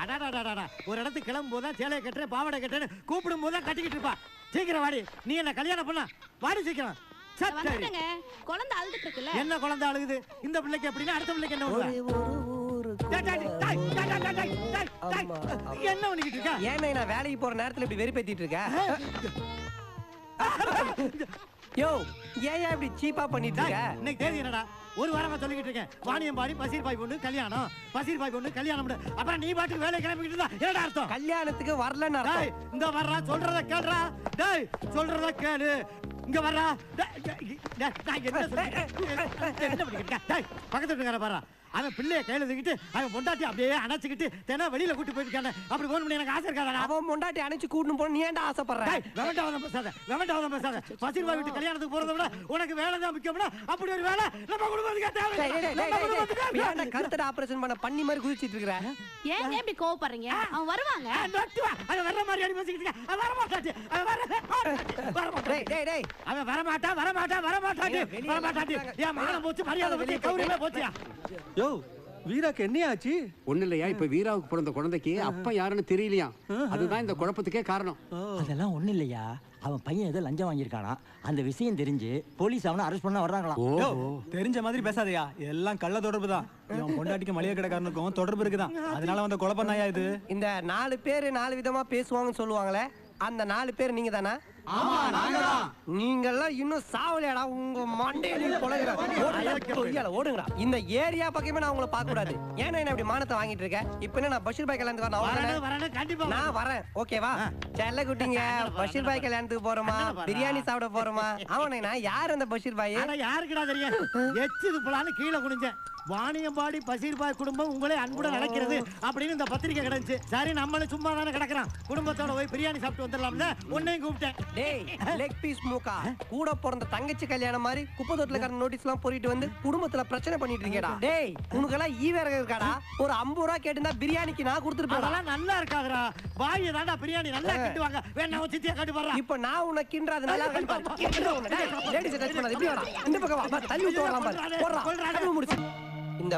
அடாடாடாடா ஒரு இடத்துக்கு கிளம்பும் போது சேலையை கட்டுறேன் பாவாடை கட்டுறேன்னு கூப்பிடும் போது கட்டிக்கிட்டு இருப்பா. சீக்கிரம் வாடி, நீ என்ன கல்யாணம் பண்ண வாடி சீக்கிரம். குழந்தை அழுதுட்டு இருக்குல்ல. என்ன குழந்தை அழுகுது? இந்த பிள்ளைக்கு எப்படின்னா அடுத்த பிள்ளைக்கு என்ன என்ன பண்ணிக்கிட்டு இருக்கா? ஏன்னா நான் வேலைக்கு போற நேரத்துல இப்படி வெறுப்பேத்திட்டு இருக்கேன். யோ ஏன் இப்படி சீப்பா பண்ணிட்டு இருக்க? இன்னைக்கு தேதி என்னடா? ஒரு வாரமா சொல்லிக்கிட்டு இருக்கேன். வாணியம்பாடி பசீர் பாய் பொண்ணு கல்யாணம், பசீர் பாய் பொண்ணு கல்யாணம். அப்புறம் நீ பாட்டுக்கு வேலை கிளம்பிக்கிட்டு இருந்தா என்னடா அர்த்தம்? கல்யாணத்துக்கு வரலன்னு அர்த்தம். இந்த வர்றா சொல்றத கேளுடா. டேய் சொல்றத கேளு. இங்க வர்றா. என்ன பண்ணிக்கிட்டு டேய் பக்கத்துல இருக்கார பாரு. அவன் பிள்ளைய கையில தூக்கிட்டு அவன் பொண்டாட்டி அப்படியே அணைச்சிக்கிட்டு தெனா வெளியில கூட்டி போயிருக்கானே. அப்படி போகணும் எனக்கு ஆசை இருக்காதா? அவன் பொண்டாட்டி அணைச்சு கூட்டணும் போன நீ ஏன்டா ஆசைப்படுற? வெவண்டாவதம் பேசாத. பசீர் பாய் வீட்டு கல்யாணத்துக்கு போறதை விட உனக்கு வேலை தான் முக்கியம்னா அப்படி ஒரு வேலை நம்ம குடும்பத்துக்கு தேவை. ஏன்டா கருத்தட ஆபரேஷன் பண்ண பண்ணி மாதிரி குதிச்சிட்டு இருக்கற? ஏன் இப்படி கோவப்படுறீங்க? அவன் வருவாங்க. அவன் வர்ற மாதிரி அடி பேசிக்கிட்டு இருக்க. அவன் வர மாட்டாட்டி. அவன் வர மாட்டாட்டி. என் மானம் போச்சு, மரியாதை போச்சு, கௌரவமே போச்சியா? யோ வீராக்கு என்ன ஆச்சு? ஒண்ணு இல்லையா, இப்ப வீராவுக்கு பிறந்த குழந்தைக்கு அப்பா யாருன்னு தெரியலையா. அதுதான் இந்த குழப்பத்துக்கே காரணம். அதெல்லாம் ஒண்ணு இல்லையா, அவன் பையன் ஏதோ லஞ்சம் வாங்கியிருக்கானா. அந்த விஷயம் தெரிஞ்சு போலீஸ் அவனை அரெஸ்ட் பண்ண வர்றாங்களாம். தெரிஞ்ச மாதிரி பேசாதயா, எல்லாம் கள்ள தொடர்பு தான். இவன் பொண்டாட்டிக்கு மளிகை கடைக்காரனுக்கும் தொடர்பு இருக்குதான். அதனால வந்த குழப்பம் நாயா இது. இந்த 4 பேர் 4 விதமா பேசுவாங்கன்னு சொல்லுவாங்களே, அந்த 4 பேர் நீங்க தானா? நீங்கெல்லாம் இன்னும் சாவலையாடா. உங்க மண்டையில ஓடுங்கடா. இந்த ஏரியா பக்கமே நான் உங்களை பார்க்க கூடாது. ஏன்னா என்ன இப்படி மானத்தை வாங்கிட்டு இருக்கேன்? இப்ப என்ன நான் பஷீர் பாய் கல்யாணத்துக்கு நான் வரேன். ஓகேவா? செல்ல குட்டிங்க, பஷீர் பாய் கல்யாணத்துக்கு போறோமா, பிரியாணி சாப்பிட போறோமா? அவனா யார் அந்த பஷீர் பாய்? யாருக்குடா தெரியும்? எச்சு போலான்னு கீழே குனிஞ்சேன். வாணியம்பாடி பசீர் பாய் குடும்பம் உங்களே அன்புடன் நடக்கிறது அப்படின்னு இந்த பத்திரிக்கை கிடைச்சு. சரி நம்மளும் சும்மா தானே கிடக்குறான், குடும்பத்தோட போய் பிரியாணி சாப்பிட்டு வந்துடலாம்ல உன்னையும் கூப்பிட்டேன். டேய் லெக் பீஸ் மூக்கா, கூட பிறந்த தங்கச்சி கல்யாணம் மாதிரி குப்பை தொட்டில கடந்த நோட்டீஸ் எல்லாம் போரிட்டு வந்து குடும்பத்துல பிரச்சனை பண்ணிட்டு இருக்கேடா. டேய் உனக்கெல்லாம் ஈவேரக இருக்காடா? ஒரு 50 ரூபா கேட்டுனா பிரியாணிக்கு நான் கொடுத்துருப்பேன். அதெல்லாம் நல்லா இருக்காதுடா. பாய் தாண்டா பிரியாணி நல்லா கிட்டுவாங்க. வேணா சித்தியா காட்டி பாரு. இப்போ நான் உனக்கு கிண்டறது நல்லா இருக்கு பாரு. லேடிஸ் டச் பண்ணாத. இப்படி வாடா, இந்த பக்கம் வா. தள்ளி விட்டு வரலாம் பாரு. போறா முடிச்சு இந்த